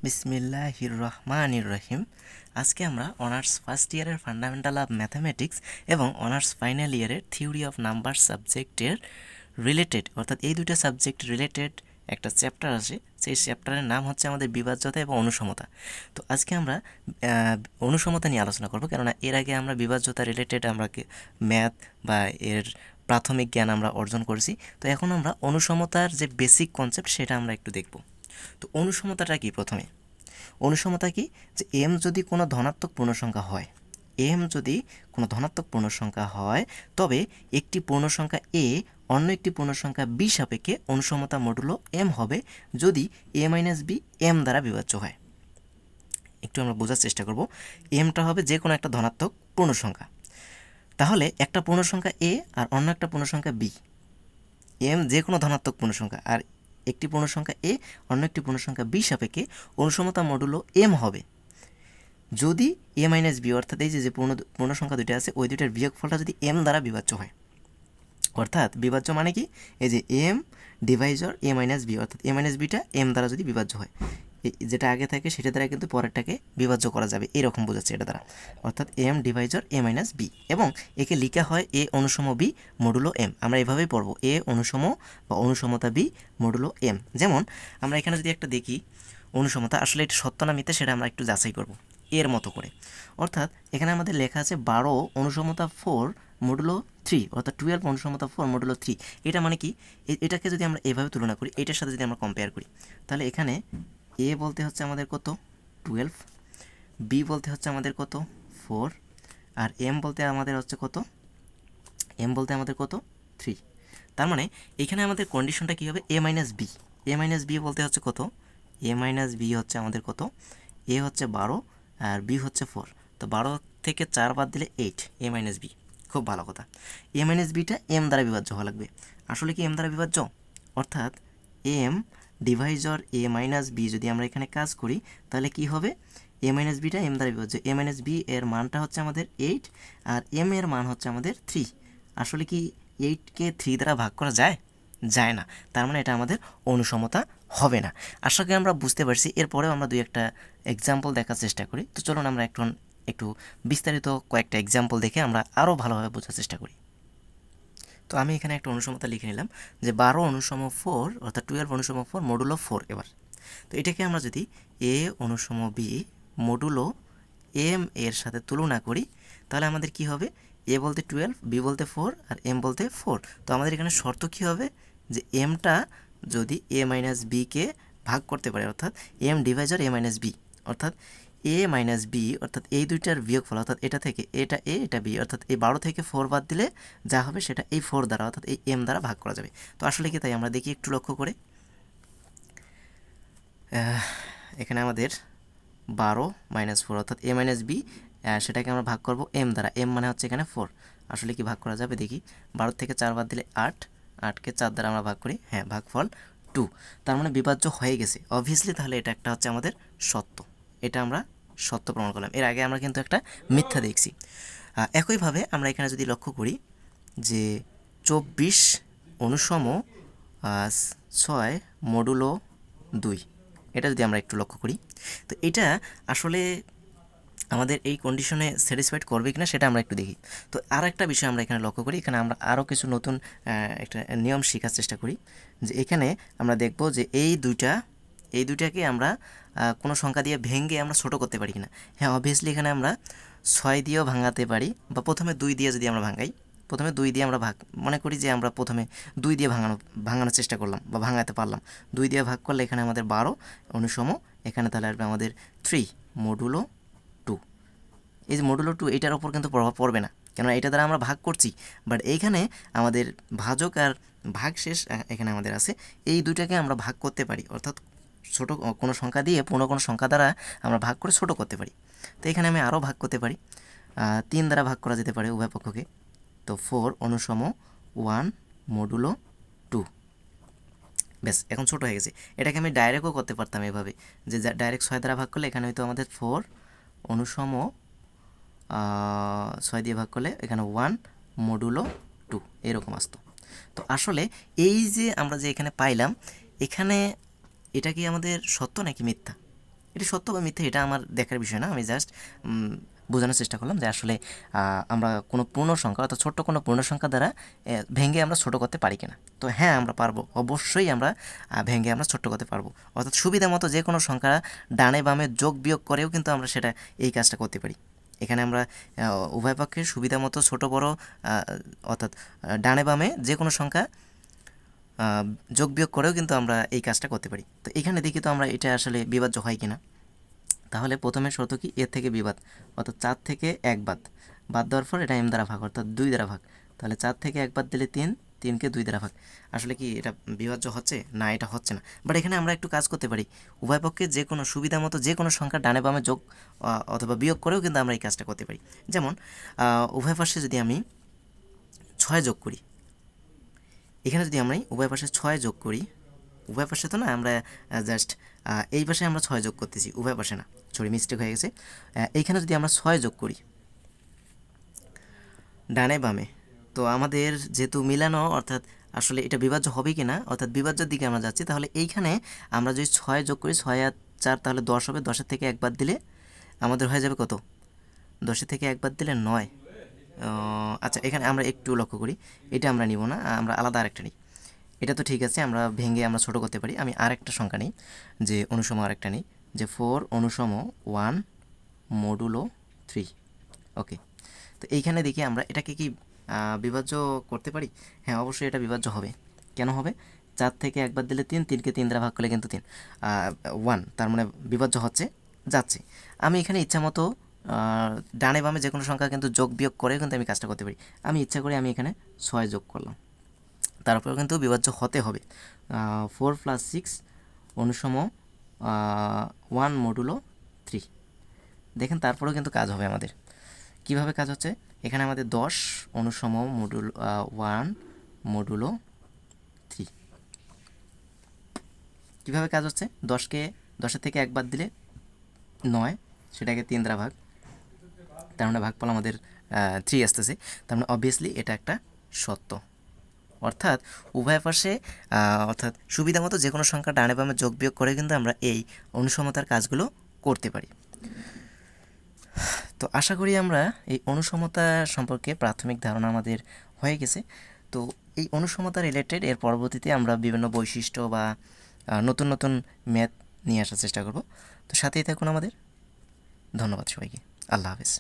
বিসমিল্লাহির রহমানির রহিম। আজকে আমরা অনার্স ফার্স্ট ইয়ারের ফান্ডামেন্টাল অফ ম্যাথামেটিক্স এবং অনার্স ফাইনাল ইয়ারের থিওরি অফ নাম্বার সাবজেক্টের রিলেটেড, অর্থাৎ এই দুইটা সাবজেক্ট রিলেটেড একটা চ্যাপ্টার আছে। সেই চ্যাপ্টারের নাম হচ্ছে আমাদের বিভাজ্যতা এবং অনুসমতা। তো আজকে আমরা অনুসমতা নিয়ে আলোচনা করব, কেননা এর আগে আমরা বিভাজ্যতা রিলেটেড আমরা ম্যাথ বা এর প্রাথমিক জ্ঞান আমরা অর্জন করেছি। তো এখন আমরা অনুসমতার যে বেসিক কনসেপ্ট সেটা আমরা একটু দেখব। তো অনুসমতাটা কি? প্রথমে অনুসমতা কি, যে এম যদি কোনো ধনাত্মক পূর্ণসংখ্যা হয়, এম যদি কোনো ধনাত্মক পূর্ণসংখ্যা হয়, তবে একটি পূর্ণসংখ্যা এ অন্য একটি পূর্ণসংখ্যা বি সাপেক্ষে অনুসমতা মডুলো এম হবে যদি এ মাইনাস বি এম দ্বারা বিভাজ্য হয়। একটু আমরা বোঝার চেষ্টা করব। এমটা হবে যে কোনো একটা ধনাত্মক পূর্ণসংখ্যা, তাহলে একটা পূর্ণসংখ্যা এ আর অন্য একটা পূর্ণসংখ্যা বি, এম যে কোনো ধনাত্মক পূর্ণসংখ্যা আর একটি পূর্ণসংখ্যা এ অন্য একটি পূর্ণসংখ্যা বি সাপেক্ষে অনুসমতা মডুলো এম হবে যদি এ মাইনাস বি, অর্থাৎ এই যে পূর্ণসংখ্যা দুইটা আছে ওই দুইটার বিয়োগফলটা যদি এম দ্বারা বিভাজ্য হয়। অর্থাৎ বিভাজ্য মানে কি, এই যে এম ডিভাইজর এ মাইনাস বি, অর্থাৎ এ মাইনাস বিটা এম দ্বারা যদি বিভাজ্য হয়, যেটা আগে থাকে সেটা দ্বারা কিন্তু পরেরটাকে বিভাজ্য করা যাবে, এরকম বোঝাচ্ছে এটা দ্বারা। অর্থাৎ এম ডিভাইজর এ মাইনাস বি, এবং একে লেখা হয় এ অনুসম বি মডুলো এম। আমরা এভাবেই পড়বো, এ অনুসম বা অনুসমতা বি মডুলো এম। যেমন আমরা এখানে যদি একটা দেখি অনুসমতা, আসলে এটা সত্য না মিথ্যা সেটা আমরা একটু যাচাই করব এর মতো করে। অর্থাৎ এখানে আমাদের লেখা আছে 12 অনুসমতা 4 মডুলো 3, অর্থাৎ 12 অনুসমতা 4 মডুলো 3। এটা মানে কি, এটাকে যদি আমরা এভাবে তুলনা করি, এটার সাথে যদি আমরা কম্পেয়ার করি, তাহলে এখানে এ বলতে হচ্ছে আমাদের কত 12, বি বলতে হচ্ছে আমাদের কত 4, আর এম বলতে আমাদের হচ্ছে কত, এম বলতে আমাদের কত 3। তার মানে এখানে আমাদের কন্ডিশনটা কী হবে, এ মাইনাস বি, এ মাইনাস বি বলতে হচ্ছে কত, এ মাইনাস বি হচ্ছে আমাদের কত, এ হচ্ছে 12 আর বি হচ্ছে 4। তো 12 থেকে 4 বাদ দিলে 8, এ মাইনাস বি। খুব ভালো কথা, এ মাইনাস বিটা এম দ্বারা বিভাজ্য হওয়া লাগবে। আসলে কি এম দ্বারা বিভাজ্য? অর্থাৎ এম ডিভাইজর এ মাইনাস বি যদি আমরা এখানে কাজ করি, তাহলে কি হবে, এ মাইনাস বিটা এম দ্বারা বিভাজ্য। এ মাইনাস বি এর মানটা হচ্ছে আমাদের 8 আর এম এর মান হচ্ছে আমাদের 3। আসলে কি 8কে 3 দ্বারা ভাগ করা যায়? যায় না। তার মানে এটা আমাদের অনুসমতা হবে না। আশা করি আমরা বুঝতে পারছি। এরপরেও আমরা দুই একটা এক্সাম্পল দেখার চেষ্টা করি। তো চলুন আমরা একটু বিস্তারিত কয়েকটা এক্সাম্পল দেখে আমরা আরও ভালোভাবে বোঝার চেষ্টা করি। তো আমি এখানে একটা অনুসমতা লিখে নিলাম যে 12 অনুসম 4, অর্থাৎ 12 অনুসম 4 মডুলো 4। এবার তো এটাকে আমরা যদি এ অনুসম বি মডুলো এম এর সাথে তুলনা করি, তাহলে আমাদের কি হবে, এ বলতে 12, বি বলতে 4 আর এম বলতে 4। তো আমাদের এখানে শর্ত কি হবে, যে এমটা যদি এ মাইনাস বিকে ভাগ করতে পারে, অর্থাৎ এম ডিভাইজার এ মাইনাস বি, অর্থাৎ এ মাইনাস বি, অর্থাৎ এই দুইটার বিয়োগফল, অর্থাৎ এটা থেকে এটা এ এটা বি, অর্থাৎ এই 12 থেকে 4 বাদ দিলে যা হবে সেটা এই 4 দ্বারা, অর্থাৎ এই এম দ্বারা ভাগ করা যাবে। তো আসলে কি তাই? আমরা দেখি একটু লক্ষ্য করে। এখানে আমাদের 12 মাইনাস 4, অর্থাৎ এ মাইনাস বি, সেটাকে আমরা ভাগ করব এম দ্বারা। এম মানে হচ্ছে এখানে 4। আসলে কি ভাগ করা যাবে দেখি। 12 থেকে 4 বাদ দিলে 8, 8কে 4 দ্বারা আমরা ভাগ করি, হ্যাঁ, ভাগফল 2। তার মানে বিভাজ্য হয়ে গেছে অবভিয়াসলি। তাহলে এটা একটা হচ্ছে আমাদের সত্য, এটা আমরা সত্য প্রমাণ করলাম। এর আগে আমরা কিন্তু একটা মিথ্যা দেখছি। একইভাবে আমরা এখানে যদি লক্ষ্য করি যে 24 অনুসম 6 মডুলো 2, এটা যদি আমরা একটু লক্ষ্য করি, তো এটা আসলে আমাদের এই কন্ডিশনে স্যাটিসফাইড করবে কিনা সেটা আমরা একটু দেখি। তো আর একটা বিষয় আমরা এখানে লক্ষ্য করি, এখানে আমরা আরও কিছু নতুন একটা নিয়ম শেখার চেষ্টা করি। যে এখানে আমরা দেখব যে এই দুইটাকে আমরা কোনো সংখ্যা দিয়ে ভেঙে আমরা ছোটো করতে পারি কিনা। হ্যাঁ, অবভিয়াসলি এখানে আমরা 6 দিয়েও ভাঙাতে পারি, বা প্রথমে 2 দিয়ে যদি আমরা ভাঙাই, প্রথমে 2 দিয়ে আমরা মনে করি যে আমরা প্রথমে 2 দিয়ে ভাঙানোর চেষ্টা করলাম বা ভাঙাতে পারলাম। 2 দিয়ে ভাগ করলে এখানে আমাদের 12 অনুসম, এখানে তাহলে আসবে আমাদের 3 মডুলো 2। এই যে মডুলো 2, এটার ওপর কিন্তু প্রভাব পড়বে না, কেননা এটা দ্বারা আমরা ভাগ করছি। বাট এইখানে আমাদের ভাজক আর ভাগশেষ এখানে আমাদের আছে, এই দুইটাকে আমরা ভাগ করতে পারি, অর্থাৎ ছোটো কোনো সংখ্যা দিয়ে কোনো সংখ্যা দ্বারা আমরা ভাগ করে ছোটো করতে পারি। তো এখানে আমি আরও ভাগ করতে পারি, 3 দ্বারা ভাগ করা যেতে পারে উভয় পক্ষকে। তো 4 অনুসম 1 মডুলো 2। ব্যাস, এখন ছোটো হয়ে গেছে। এটাকে আমি ডাইরেক্টও করতে পারতাম এভাবে, যে ডাইরেক্ট 6 দ্বারা ভাগ করলে এখানে হয়তো আমাদের 4 অনুসম 6 দিয়ে ভাগ করলে এখানে 1 মডুলো 2 এরকম আসতো। তো আসলে এই যে আমরা যে এখানে পাইলাম, এখানে এটা কি আমাদের সত্য নাকি মিথ্যা? এটি সত্য বা মিথ্যে এটা আমার দেখার বিষয় না, আমি জাস্ট বোঝানোর চেষ্টা করলাম যে আসলে আমরা কোনো পূর্ণ সংখ্যা অর্থাৎ ছোট্ট কোনো পূর্ণ সংখ্যা দ্বারা ভেঙে আমরা ছোট করতে পারি কিনা। তো হ্যাঁ আমরা পারবো, অবশ্যই আমরা ভেঙে আমরা ছোট্ট করতে পারবো। অর্থাৎ সুবিধা মতো যে কোনো সংখ্যা ডানে বামে যোগ বিয়োগ করেও কিন্তু আমরা সেটা এই কাজটা করতে পারি। এখানে আমরা উভয় পক্ষের সুবিধা মতো ছোটো বড় অর্থাৎ ডানে বামে যে কোনো সংখ্যা যোগ বিয়োগ করেও কিন্তু আমরা এই কাজটা করতে পারি। তো এখানে দেখি তো আমরা এটা আসলে বিভাজ্য হয় কিনা। তাহলে প্রথমে শর্ত কি, এর থেকে বিবাদ অর্থাৎ 4 থেকে 1 বাদ দেওয়ার পর এটা m দ্বারা ভাগ অর্থাৎ 2 দ্বারা ভাগ। তাহলে 4 থেকে 1 বাদ দিলে 3, 3কে 2 দ্বারা ভাগ। আসলে কি এটা বিভাজ্য হচ্ছে না? এটা হচ্ছে না। বাট এখানে আমরা একটু কাজ করতে পারি, উভয় পক্ষে যে কোনো সুবিধা মতো যে কোনো সংখ্যা ডানে বামে যোগ অথবা বিয়োগ করেও কিন্তু আমরা এই কাজটা করতে পারি। যেমন উভয় পাশে যদি আমি 6 যোগ করি, এখানে যদি আমি উভয় পাশে 6 যোগ করি, উভয় পাশে তো না, আমরা জাস্ট এই পাশে আমরা 6 যোগ করতেছি, উভয় পাশে না, সরি মিস্টেক হয়ে গেছে। এইখানে যদি আমরা 6 যোগ করি ডানে বামে, তো আমাদের যেহেতু মিলানো অর্থাৎ আসলে এটা বিভাজ্য হবে কি না, অর্থাৎ বিভাজ্যের দিকে আমরা যাচ্ছি। তাহলে এইখানে আমরা যদি 6 যোগ করি, 6 আর 4 তাহলে 10 হবে। 10-এর থেকে 1 বাদ দিলে আমাদের হয়ে যাবে কত? 10-এর থেকে 1 বাদ দিলে 9। আচ্ছা এখানে আমরা একটু লক্ষ্য করি, এটা আমরা নিব না, আমরা আলাদা আরেকটা নিই। এটা তো ঠিক আছে, আমরা ভেঙে আমরা ছোটো করতে পারি। আমি আরেকটা সংখ্যা নিই, যে অনুসম আরেকটা নিই, যে 4 অনুসম 1 মডুলো 3। ওকে, তো এইখানে দেখি আমরা এটাকে কি বিভাজ্য করতে পারি? হ্যাঁ অবশ্যই এটা বিভাজ্য হবে। কেন হবে? 4 থেকে 1 বাদ দিলে 3, 3কে 3 দ্বারা ভাগ করলে কিন্তু 1, তার মানে বিভাজ্য হচ্ছে যাচ্ছে। আমি এখানে ইচ্ছা মতো ডানে বামে যে কোনো সংখ্যা কিন্তু যোগ বিয়োগ করে কিন্তু আমি কাজটা করতে পারি। আমি ইচ্ছা করে আমি এখানে 6 যোগ করলাম, তারপরেও কিন্তু বিভাজ্য হতে হবে। 4 + 6 অনুসম 1 মডুলো 3। দেখেন তারপরেও কিন্তু কাজ হবে আমাদের। কিভাবে কাজ হচ্ছে? এখানে আমাদের 10 অনুসম 1 মডুলো 3। কীভাবে কাজ হচ্ছে? 10-এর থেকে 1 বাদ দিলে 9, সেটাকে 3 দ্বারা ভাগ, তার মানে ভাগফল আমাদের 3 আসতেছে। তার মানে অবভিয়াসলি এটা একটা সত্য। অর্থাৎ উভয় পাশে অর্থাৎ সুবিধা মতো যে কোনো সংখ্যা ডানে বামে যোগ বিয়োগ করে কিন্তু আমরা এই অনুসমতার কাজগুলো করতে পারি। তো আশা করি আমরা এই অনুসমতা সম্পর্কে প্রাথমিক ধারণা আমাদের হয়ে গেছে। তো এই অনুসমতা রিলেটেড এর পরবর্তীতে আমরা বিভিন্ন বৈশিষ্ট্য বা নতুন নতুন ম্যাথ নিয়ে আসার চেষ্টা করব। তো সাথেই থাকুন আমাদের। ধন্যবাদ সবাইকে। আল্লাহ হাফেজ।